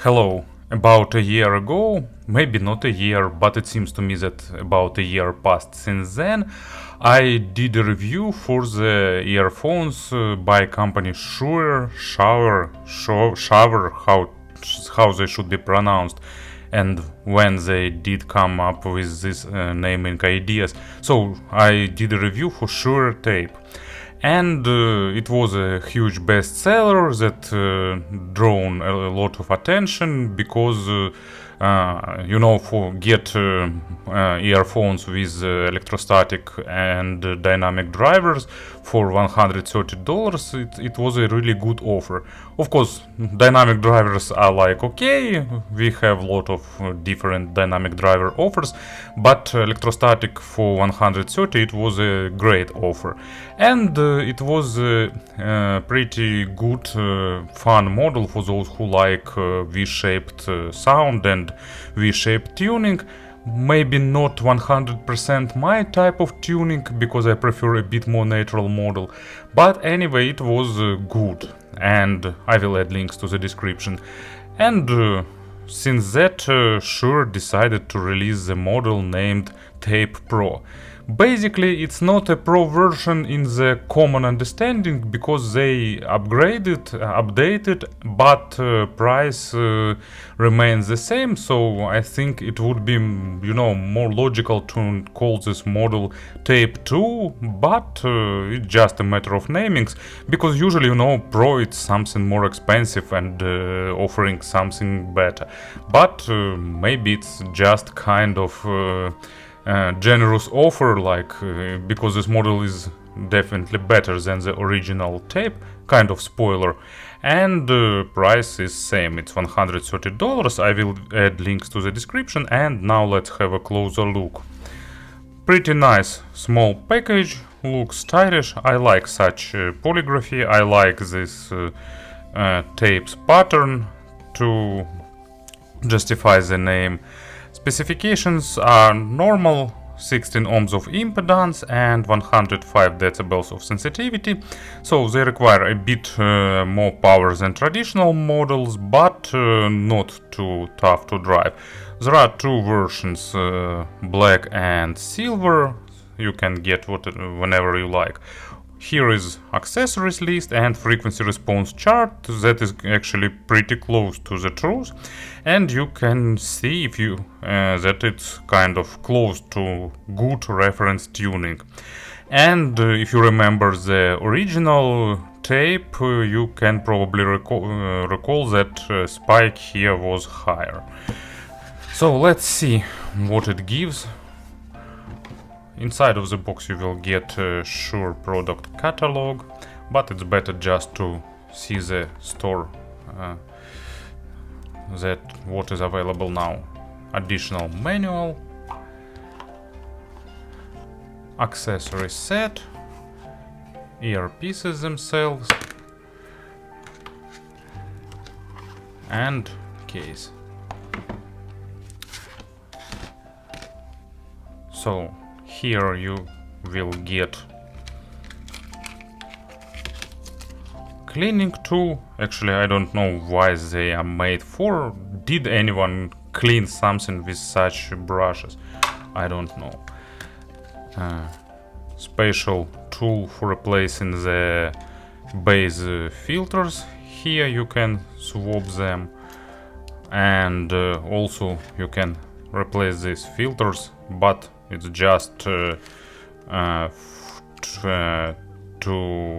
Hello. About a year ago, maybe not a year, but it seems to me that about a year passed since then, I did a review for the earphones by company Shuoer, how they should be pronounced, and when they did come up with this naming ideas. So I did a review for Shuoer Tape. And it was a huge bestseller that drawn a lot of attention because for get earphones with electrostatic and dynamic drivers for $130, it was a really good offer. Of course, dynamic drivers are like, okay, we have a lot of different dynamic driver offers, but electrostatic for 130 it was a great offer. And it was a pretty good, fun model for those who like V-shaped sound and V-shaped tuning. Maybe not 100% my type of tuning, because I prefer a bit more natural model. But anyway, it was good, and I will add links to the description. And since that, Shuoer decided to release the model named Tape Pro. Basically, it's not a Pro version in the common understanding, because they updated, but price remains the same. So I think it would be, more logical to call this model Tape 2, but it's just a matter of namings, because usually, Pro it's something more expensive and offering something better. But maybe it's just kind of generous offer, because this model is definitely better than the original tape, kind of spoiler, and price is same, it's $130. I will add links to the description, and now let's have a closer look. Pretty nice small package, looks stylish. I like such polygraphy, I like this tape's pattern to justify the name. Specifications are normal, 16 ohms of impedance and 105 decibels of sensitivity, so they require a bit more power than traditional models, but not too tough to drive. There are two versions, black and silver. You can get whenever you like. Here is accessories list and frequency response chart that is actually pretty close to the truth, and you can see if you that it's kind of close to good reference tuning. And if you remember the original tape, you can probably recall that spike here was higher. So let's see what it gives. Inside of the box you will get a Shuoer product catalog, but it's better just to see the store, that what is available now. Additional manual, accessory set, earpieces themselves, and case. So here you will get cleaning tool. Actually, I don't know why they are made for. Did anyone clean something with such brushes? I don't know. Special tool for replacing the base filters. Here you can swap them, and also you can replace these filters, but it's just to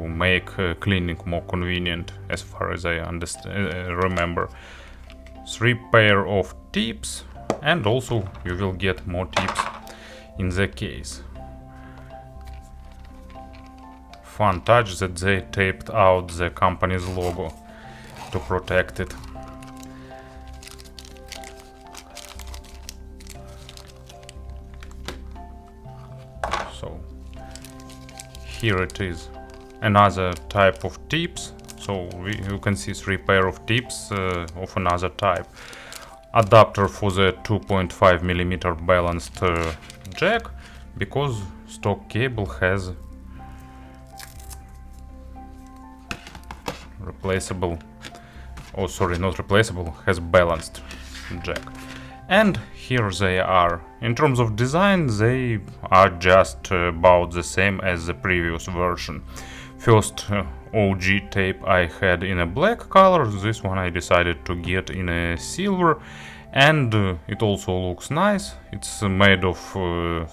make cleaning more convenient, as far as I remember. 3 pair of tips, and also you will get more tips in the case. Fun touch that they taped out the company's logo to protect it. So here it is, another type of tips. So you can see 3 pair of tips of another type. Adapter for the 2.5mm balanced jack, because stock cable has replaceable oh sorry, not replaceable, has balanced jack. And here they are. In terms of design, they are just about the same as the previous version. First OG tape I had in a black color, this one I decided to get in a silver, and it also looks nice. It's made of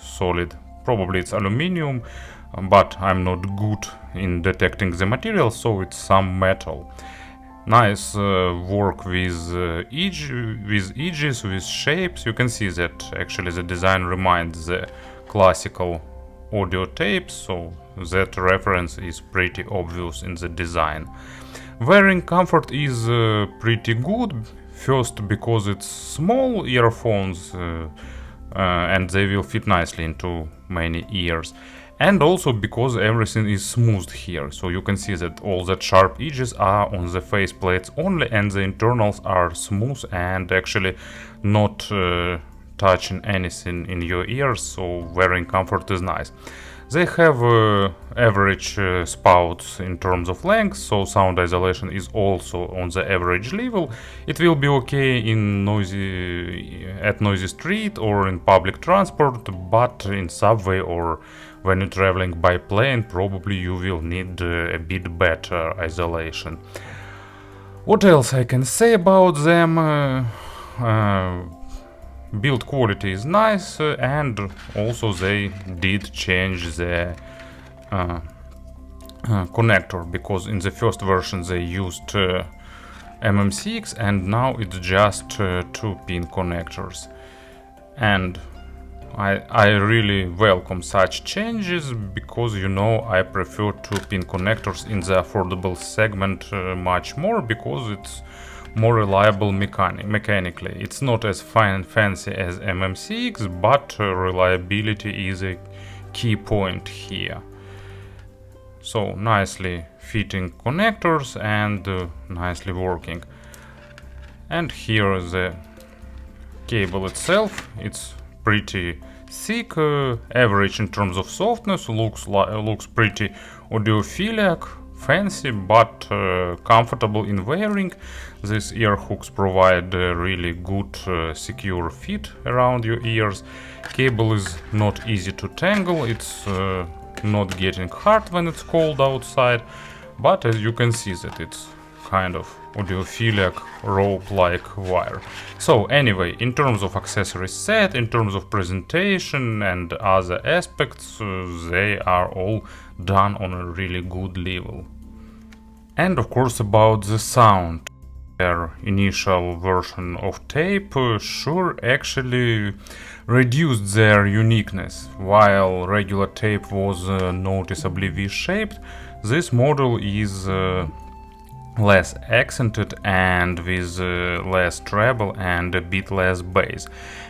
solid, probably it's aluminum, but I'm not good in detecting the material, so it's some metal. Nice work with edges, with shapes. You can see that actually the design reminds the classical audio tapes, so that reference is pretty obvious in the design. Wearing comfort is pretty good. First, because it's small earphones and they will fit nicely into many ears. And also because everything is smoothed here, so you can see that all the sharp edges are on the face plates only, and the internals are smooth and actually not touching anything in your ears, so wearing comfort is nice. They have average spouts in terms of length, so sound isolation is also on the average level. It will be okay in at noisy street or in public transport, but in subway or when you're traveling by plane, probably you will need a bit better isolation. What else I can say about them? Build quality is nice, and also they did change the connector, because in the first version they used MM6 and now it's just 2-pin connectors. And I really welcome such changes, because you know I prefer 2-pin connectors in the affordable segment much more, because it's more reliable mechanically. It's not as fancy as MM6, but reliability is a key point here. So nicely fitting connectors and nicely working. And here the cable itself, it's pretty thick, average in terms of softness, looks pretty audiophilic, fancy, but comfortable in wearing. These ear hooks provide a really good secure fit around your ears. Cable is not easy to tangle, it's not getting hard when it's cold outside, but as you can see that it's kind of audiophilic rope-like wire. So anyway, in terms of accessory set, in terms of presentation and other aspects, they are all done on a really good level. And of course about the sound. Their initial version of tape, Shuoer actually reduced their uniqueness. While regular tape was noticeably V-shaped, this model is less accented and with less treble and a bit less bass.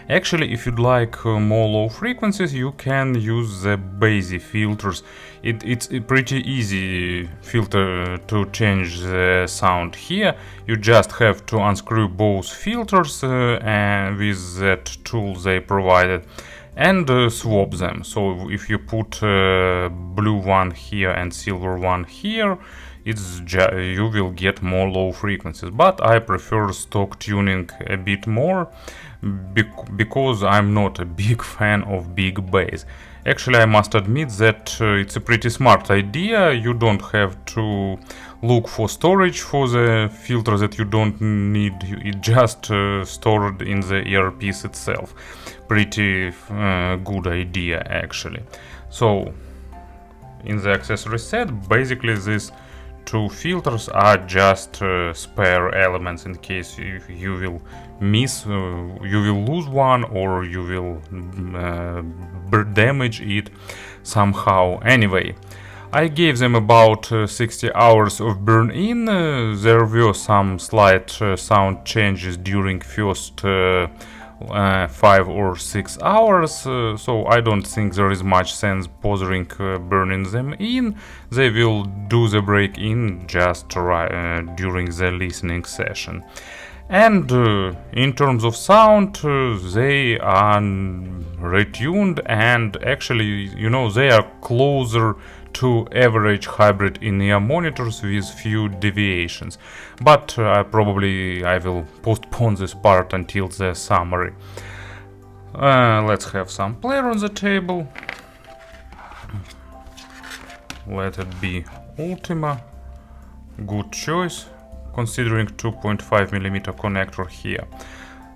Actually, if you'd like more low frequencies, you can use the bassy filters. It's a pretty easy filter to change the sound here. You just have to unscrew both filters and with that tool they provided, and swap them. So if you put blue one here and silver one here, you will get more low frequencies, but I prefer stock tuning a bit more because I'm not a big fan of big bass. Actually, I must admit that it's a pretty smart idea. You don't have to look for storage for the filter that you don't need. It just stored in the earpiece itself. Pretty good idea actually. So in the accessory set, basically these two filters are just spare elements in case you will miss, you will lose one, or you will damage it somehow. Anyway, I gave them about 60 hours of burn-in. There were some slight sound changes during first 5 or 6 hours, so I don't think there is much sense bothering burning them in. They will do the break-in just during the listening session. And in terms of sound, they are retuned, and actually, you know, they are closer to average hybrid in-ear monitors with few deviations, but probably I will postpone this part until the summary. Let's have some player on the table. Let it be Ultima. Good choice, considering 2.5mm connector here.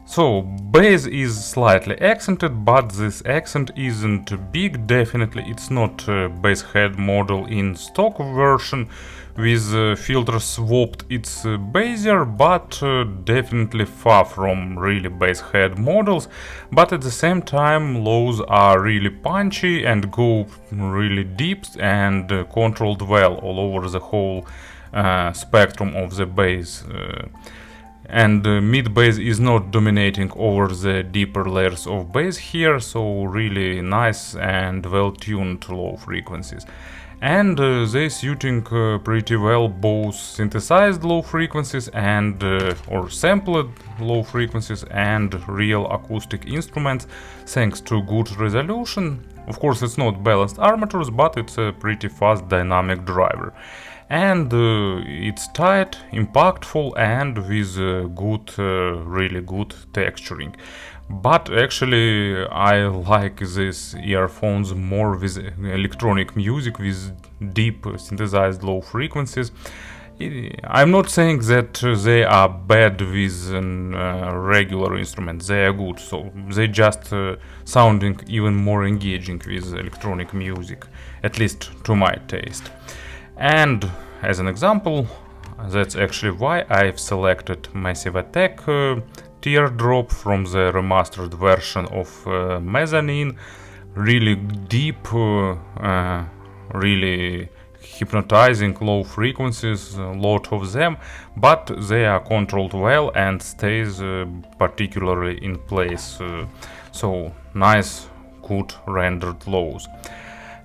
So, bass is slightly accented, but this accent isn't big, definitely it's not a bass head model in stock version with filters swapped, it's bassier, but definitely far from really bass head models, but at the same time lows are really punchy and go really deep and controlled well all over the whole spectrum of the bass. And mid bass is not dominating over the deeper layers of bass here, so really nice and well tuned low frequencies. And they suiting pretty well both synthesized low frequencies and or sampled low frequencies and real acoustic instruments, thanks to good resolution. Of course, it's not balanced armatures, but it's a pretty fast dynamic driver. And it's tight, impactful, and with good, really good texturing. But actually I like these earphones more with electronic music, with deep synthesized low frequencies. I'm not saying that they are bad with regular instruments, they are good, so they just sounding even more engaging with electronic music, at least to my taste. And as an example, that's actually why I've selected Massive Attack Teardrop from the remastered version of Mezzanine. Really deep, really hypnotizing low frequencies, a lot of them, but they are controlled well and stays particularly in place. So nice, good rendered lows.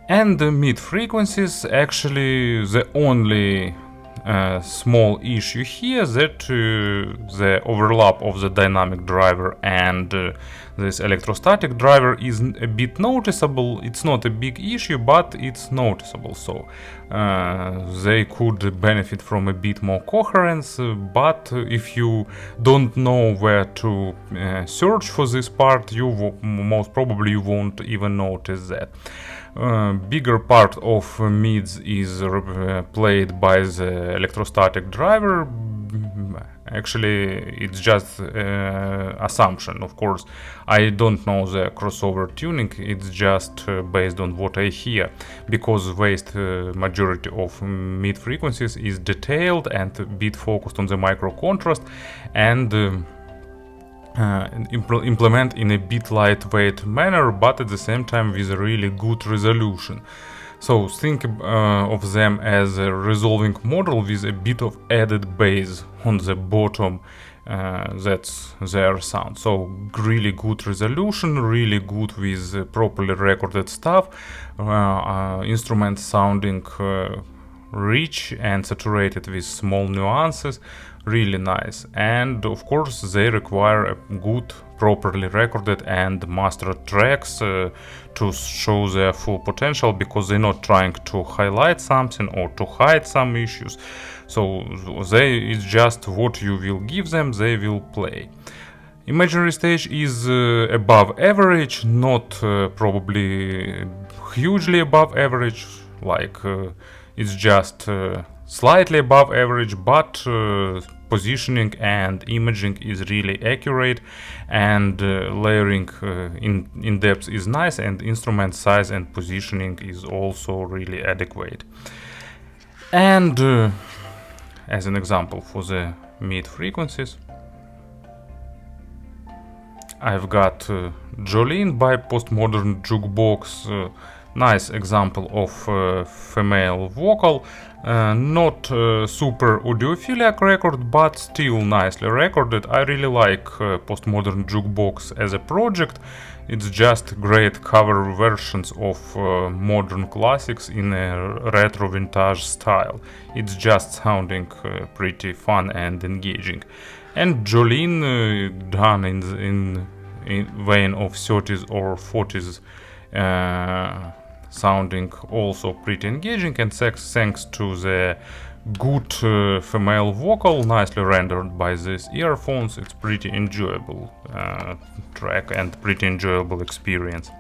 And the mid frequencies, actually the only small issue here that the overlap of the dynamic driver and this electrostatic driver is a bit noticeable. It's not a big issue, but it's noticeable, so they could benefit from a bit more coherence, but if you don't know where to search for this part, you most probably won't even notice that. Bigger part of mids is played by the electrostatic driver. Actually, it's just assumption, of course. I don't know the crossover tuning, it's just based on what I hear, because vast majority of mid frequencies is detailed and a bit focused on the micro contrast and implement in a bit lightweight manner, but at the same time with a really good resolution. So think of them as a resolving model with a bit of added bass on the bottom. That's their sound. So really good resolution, really good with properly recorded stuff, instruments sounding rich and saturated with small nuances, really nice. And of course they require a good, properly recorded and mastered tracks to show their full potential, because they're not trying to highlight something or to hide some issues. So it's just what you will give them, they will play. Imaginary stage is above average, not probably hugely above average, like it's just slightly above average, but positioning and imaging is really accurate, and layering in depth is nice, and instrument size and positioning is also really adequate. And as an example for the mid frequencies, I've got Jolene by Postmodern Jukebox. Nice example of female vocal, not super audiophilic record, but still nicely recorded. I really like Postmodern Jukebox as a project. It's just great cover versions of modern classics in a retro vintage style. It's just sounding pretty fun and engaging. And Jolene done in vein of 30s or 40s sounding also pretty engaging, and thanks to the good female vocal nicely rendered by these earphones, it's pretty enjoyable track and pretty enjoyable experience.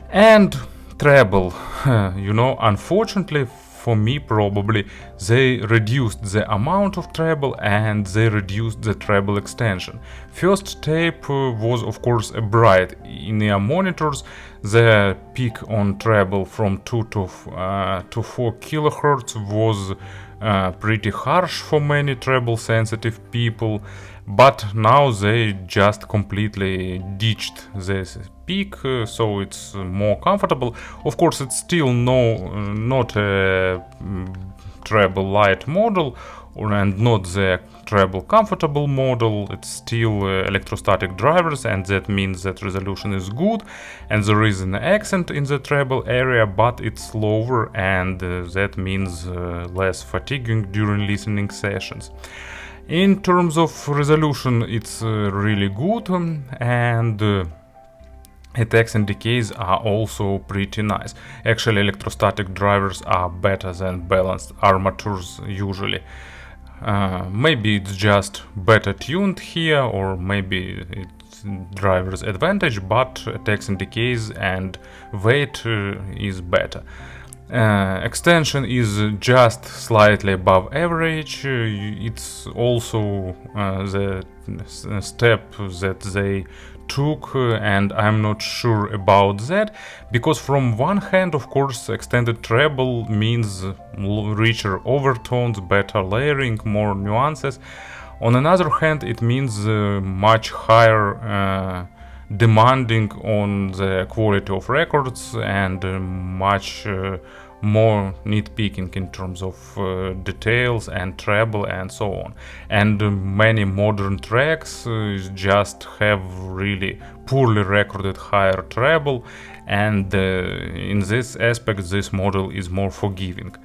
And treble, unfortunately for me, probably they reduced the amount of treble and they reduced the treble extension. First tape was of course a bright. In ear monitors, the peak on treble from 2 to 4 kilohertz was pretty harsh for many treble sensitive people, but now they just completely ditched this peak, so it's more comfortable. Of course, it's still not a treble light model and not the treble comfortable model. It's still electrostatic drivers, and that means that resolution is good and there is an accent in the treble area, but it's lower, and that means less fatiguing during listening sessions. In terms of resolution, it's really good, and attacks and decays are also pretty nice. Actually, electrostatic drivers are better than balanced armatures usually. Maybe it's just better tuned here, or maybe it's driver's advantage, but attacks and decays and weight is better. Extension is just slightly above average. It's also the step that they took, and I'm not sure about that, because from one hand, of course, extended treble means richer overtones, better layering, more nuances. On another hand, it means much higher demanding on the quality of records and much more nitpicking in terms of details and treble and so on. And many modern tracks just have really poorly recorded higher treble, and in this aspect this model is more forgiving.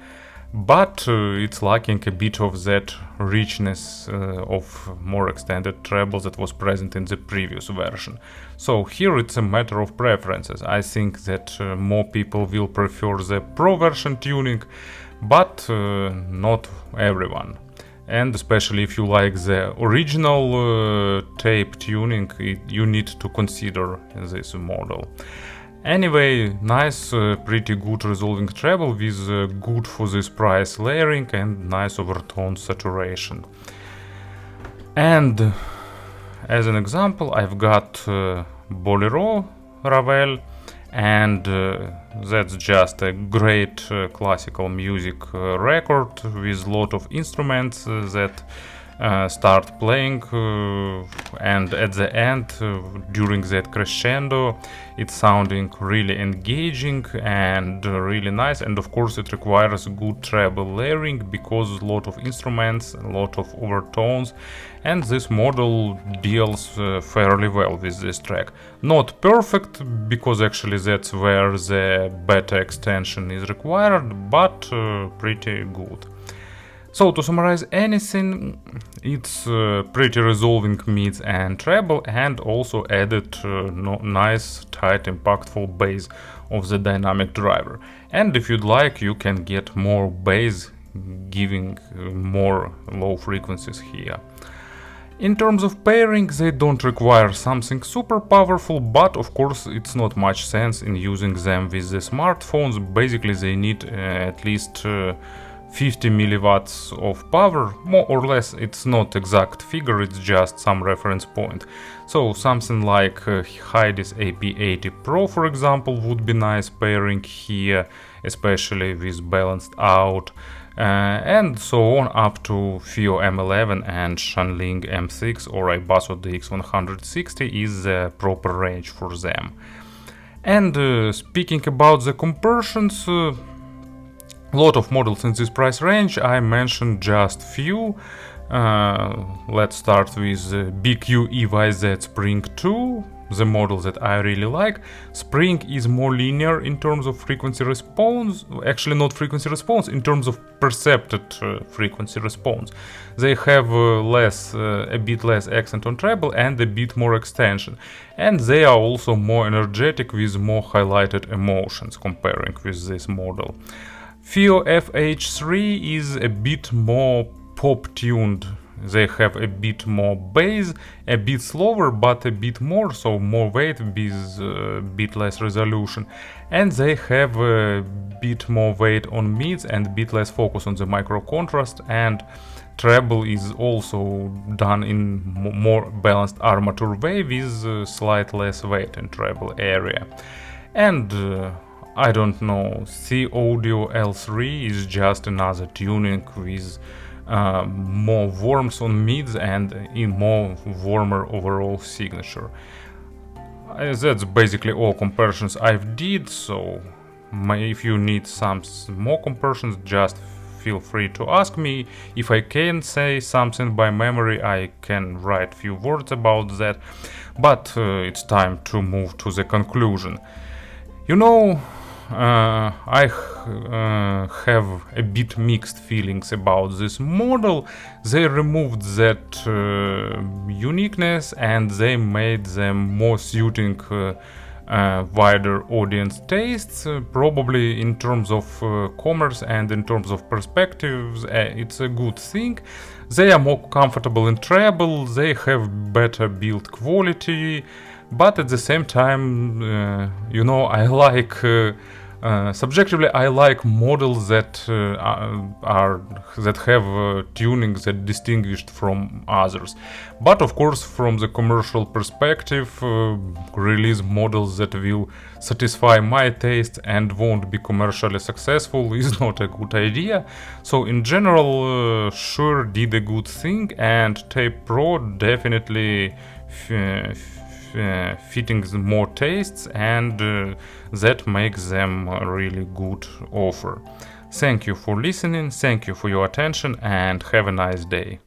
But it's lacking a bit of that richness of more extended treble that was present in the previous version. So here it's a matter of preferences. I think that more people will prefer the Pro version tuning, but not everyone. And especially if you like the original tape tuning, you need to consider this model. Anyway, nice, pretty good resolving treble with good for this price layering and nice overtone saturation. And as an example, I've got Boléro Ravel, and that's just a great classical music record with a lot of instruments that start playing, and at the end, during that crescendo, it's sounding really engaging and really nice. And of course it requires good treble layering because a lot of instruments, a lot of overtones, and this model deals fairly well with this track. Not perfect, because actually that's where the beta extension is required, but pretty good. So to summarize anything, it's pretty resolving mids and treble, and also added nice, tight, impactful bass of the dynamic driver. And if you'd like, you can get more bass, giving more low frequencies here. In terms of pairing, they don't require something super powerful, but of course it's not much sense in using them with the smartphones. Basically they need at least 50 milliwatts of power, more or less. It's not exact figure, it's just some reference point. So something like Heidi's AP80 Pro, for example, would be nice pairing here, especially with balanced out, and so on, up to Fio M11 and Shanling M6 or Ibasso DX160 is the proper range for them. And speaking about the conversions, lot of models in this price range. I mentioned just few. Let's start with BQ EYZ Spring 2. the model that I really like. Spring is more linear in terms of frequency response, actually not frequency response, in terms of percepted frequency response. They have a bit less accent on treble and a bit more extension, and they are also more energetic with more highlighted emotions comparing with this model. Fio FH3 is a bit more pop-tuned. They have a bit more bass, a bit slower but a bit more, so more weight with a bit less resolution. And they have a bit more weight on mids and a bit less focus on the micro contrast, and treble is also done in more balanced armature way with slight less weight in treble area. And I don't know, C Audio L3 is just another tuning with more warmth on mids and in more warmer overall signature. That's basically all comparisons I've did, so if you need some more comparisons, just feel free to ask me. If I can say something by memory, I can write few words about that, but it's time to move to the conclusion. You know, I have a bit mixed feelings about this model. They removed that uniqueness and they made them more suiting wider audience tastes. Probably in terms of commerce and in terms of perspectives, it's a good thing. They are more comfortable in treble, they have better build quality, but at the same time, you know, I like subjectively I like models that have tuning that distinguished from others. But of course, from the commercial perspective, release models that will satisfy my taste and won't be commercially successful is not a good idea. So in general, Shuoer did a good thing, and Tape Pro definitely fitting more tastes, and that makes them a really good offer. Thank you for listening, thank you for your attention, and have a nice day.